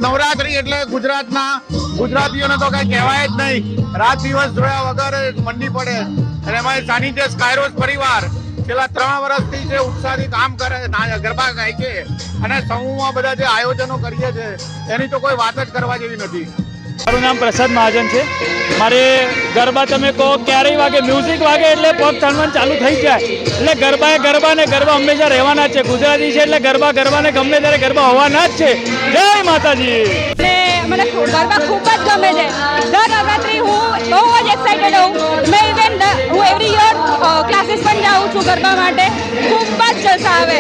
નવરાત્રી એટલે ગુજરાતીઓને તો કઈ કહેવાય જ નહીં. રાત દિવસ જોયા વગર મંડી પડે. અને એમાં સાનિધ્ય સ્કાયરોસ પરિવાર છેલ્લા 3 વર્ષથી જે ઉત્સાહથી કામ કરે, ગરબા ગાય છે અને સમૂહમાં બધા જે આયોજનો કરીએ છે એની તો કોઈ વાત જ કરવા જેવી નથી. મારું નામ પ્રસાદ મહાજન છે. મારે ગરબા તમે કહો ક્યારેય વાગે, મ્યુઝિક વાગે એટલે પગ તાણવાનું ચાલુ થઈ જાય. એટલે ગરબા એ ગરબા ને ગરબા હંમેશા રહેવાના જ છે. ગુજરાતી છે એટલે ગરબા ને ગમે ત્યારે ગરબા હોવાના જ છે. જય માતાજી. મને ગરબા ખૂબ જ ગમે છે. દર નવરાત્રી હું બહુ જ એક્સાઇટેડ હોઉં. મેં ઇવન હું એવરી યર ક્લાસીસ પણ જાઉં છું ગરબા માટે. ખૂબ જ જલસા આવે.